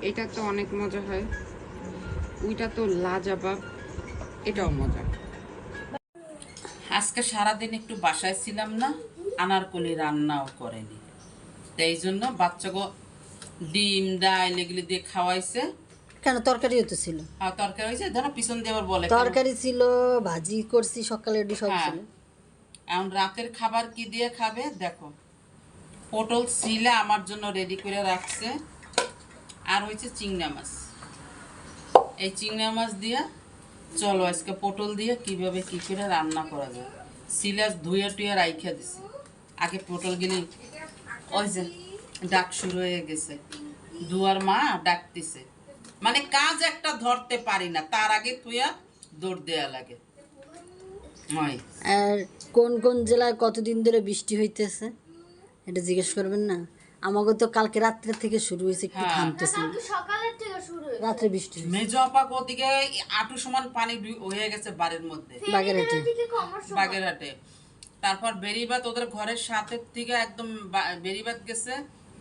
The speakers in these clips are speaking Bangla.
এটা তো অনেক মজা হয়, ওইটা তো লাজবাব, এটাও মজা। আজকে সারাদিন একটু বাসায় ছিলাম না, আনারকলি রান্নাও করেনি, তো এই জন্য বাচ্চাকে ডিম ডাল এগুলি দিয়ে খাওয়াইছে। কেন তরকারিও তো ছিল? আর তরকারি হয়েছে, ধরো পিছন দিয়ে আবার বলে তরকারি ছিল, ভাজি করছি সকালে, সব হ্যাঁ, ছিল। এখন রাতের খাবার কি দিয়ে খাবে দেখো, পটল সিলে আমার জন্য রেডি করে রাখছে, আর হয়েছে চিংড়া মাছ। এই চিংড়া মাছ দিয়ে চলো আজকে পটল দিয়ে কিভাবে কি করে রান্না করা যায়। সিলাস ধুয়ে টুয়ে রাইখা দিছি, আগে পটল গেলে ওই যে ডাক শুরু হয়ে গেছে, দুয়ার মা ডাকতেছে, মানে কাজ একটা ধরতে পারি না, তার আগে তুইয়া দৌড় দেয়া লাগে। আর কোন কোন জেলায় কতদিন ধরে বৃষ্টি হইতেছে এটা জিজ্ঞেস করবেন না? আমাকে তো কালকে রাত্রে থেকে শুরু হয়েছে, একটু থামতেছে, রাত্রে বৃষ্টি। মেজো আপা ওদিকে আঁটু সমান পানি হয়ে গেছে বাড়ির মধ্যে, বাগেরহাটে। তারপর বেরিবাদ ওদের ঘরের সাথে থেকে একদম বেরিবাদ গেছে,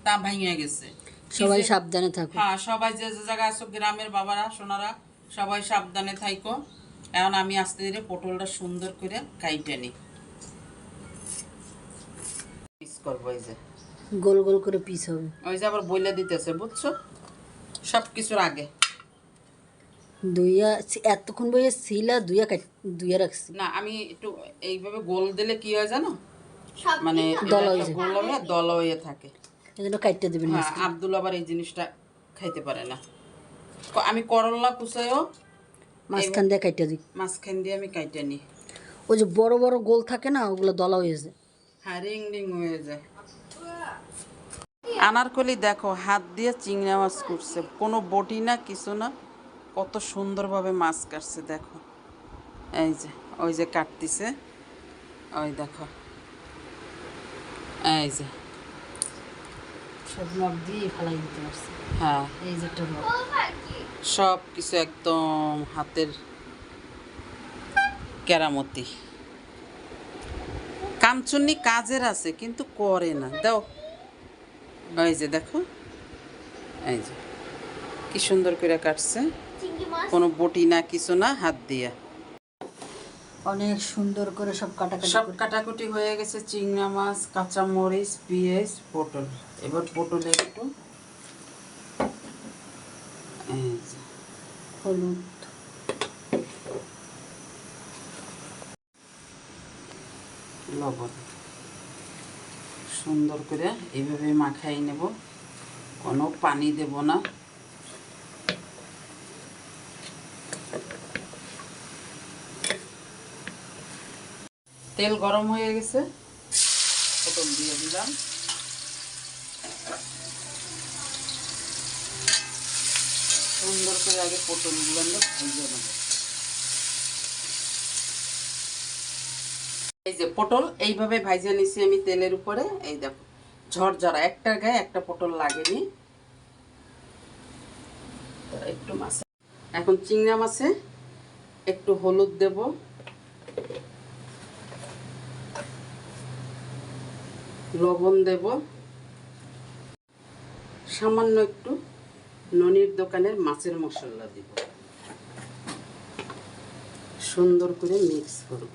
তা ভাঙিয়ে গেছে। সবাই সাবধানে থাকো। হ্যাঁ, সবাই যে যে জায়গায় আছো, গ্রামের বাবারা সোনারা সবাই সাবধানে থাইকো। এখন আমি আস্তে ধীরে পটলটা সুন্দর করে কাইটে নি, পিস করবো। এই যে গোল গোল করে পিস হবে। ওই যে আবার বইলে দিতেছে, বুঝছো, সব কিছুর আগে দুইয়া এতক্ষণ বইয়ে ছিলা, দুইয়া রাখছি না। আমি একটু এইভাবে গোল দিলে কি হয় জানো, মানে গোল হয়ে দলা হয়ে থাকে, এজন্য কাটতে দেবেন। হ্যাঁ, আব্দুল আবার এই জিনিসটা খাইতে পারে না। আমি করলা কুচাইও মাঝখান দিয়ে কাটতে দিই, মাঝখান দিয়ে আমি কাইটে নিই। ওই যে বড় বড় গোল থাকে না, ওগুলো দলা হয়ে যায়। হ্যাঁ, রিং রিং হয়ে যায়। আনারকলি দেখো হাত দিয়ে চিংড়া মাছ করছে, কোনো বটি না কিছু না, কত সুন্দরভাবে মাছ কাটছে দেখো। এই যে ওই যে কাটতিছে, ওই দেখো, এই যে সব নখ দিয়ে ফেলাই দিতে পারছি। হ্যাঁ, এই যে একটা নখ, সব কিছু একদম হাতের কেরামতি। কামচুন্নি কাজের আছে কিন্তু করে না, দাও। এই যে দেখো, এই যে কি সুন্দর করে কাটছে, কোনো বটি না কিছু না, হাত দিয়া। অনেক সুন্দর করে সব কাটাকাটি, সব কাটাকুটি হয়ে গেছে, চিংড়া মাছ, কাঁচা মরিচ, পেঁয়াজ, পটল। এবার পটলে একটু এই যে হলুদ, লবণ সুন্দর করে এইভাবে মাখাই নেব, কোনো পানি দেব না। তেল গরম হয়ে গেছে, পটল দিয়ে দিলাম। সুন্দর করে আগে পটলগুলো আমরা ভেজে নেব। এই যে পটল এইভাবে ভাইজে নিছি আমি তেলের উপরে, এই দেখো ঝরঝরা, একটার গায়ে একটা পটল লাগেনি। একটু মাছ, এখন চিংড়া মাছে একটু হলুদ দেব, লবণ দেব, সামান্য একটু ননির দোকানের মাছের মশলা দিব, সুন্দর করে মিক্স করব।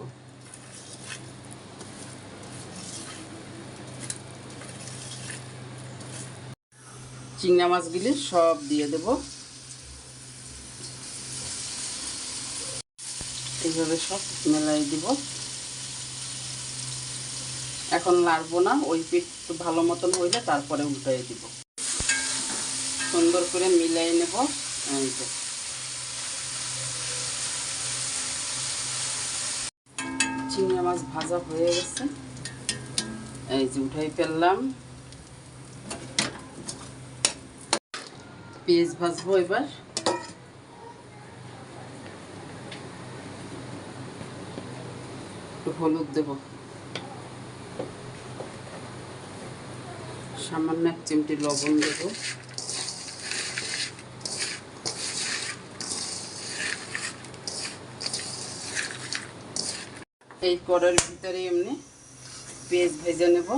চিংড়া মাছগুলি সব দিয়ে দেব, এইভাবে সব মেলাই দিব। এখন লাড়বো না, ওই পিঠ একটু ভালো মতন হইলে তারপরে উল্টাই দিব। সুন্দর করে মিলাই নেব। এই যে চিংড়া মাছ ভাজা হয়ে গেছে, এই যে উঠাই ফেললাম। পেঁয়াজ ভাজবো এবার, একটু হলুদ দেব, সামান্য এক চিমটি লবণ দেব, এই কড়াইয়ের ভিতরে এমনি পেঁয়াজ ভেজে নেব,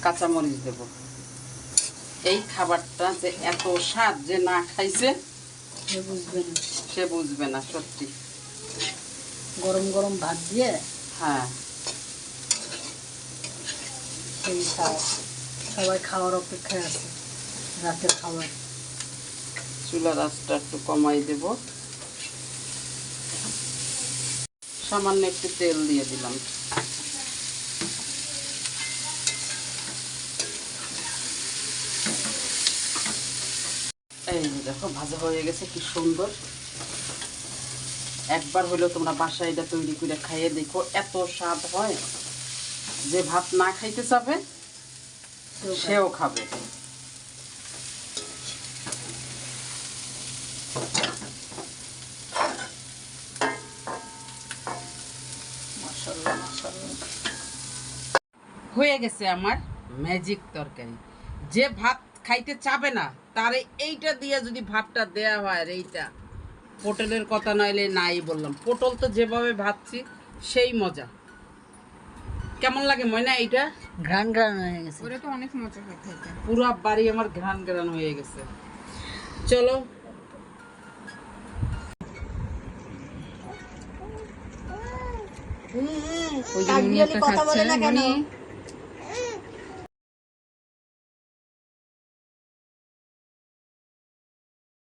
কাঁচামরিচ দেব, এই খাবারটা যে এত স্বাদ, যে না খাইছে সে বুঝবে না। সে বুঝবে না সত্যি। গরম গরম ভাত দিয়ে হ্যাঁ, সেই খাওয়া, সবাই খাওয়ার অপেক্ষায় আছে রাতের খাবার। চুলার আঁচটা একটু কমাই দেব, সামান্য একটু তেল দিয়ে দিলাম। এই যে দেখো ভাজা হয়ে গেছে, কি সুন্দর। একবার হলেও তোমরা বাসায় এটা তৈরি করে খাইয়ে দেখো, এত স্বাদ হয়, যে ভাত না খাইতে চাবে সেও খাবে। মাশাআল্লাহ মাশাআল্লাহ। হয়ে গেছে আমার ম্যাজিক তরকারি। যে ভাত খাইতে চাবে না তারে এইটা দিয়ে যদি ভাতটা দেয়া হয়, আর এইটা পটলের কথা নইলে নাই বললাম, পটল তো যেভাবে ভাবছি সেই মজা। কেমন লাগে ময়না এইটা? ঘ্রাণ ঘ্রাণ হয়ে গেছে। ওটা তো অনেক মজা হয় খেতে। পুরো বাড়ি আমার ঘ্রাণ ঘ্রাণ হয়ে গেছে। চলো ওই যে উনি একটা খাচ্ছে, উনি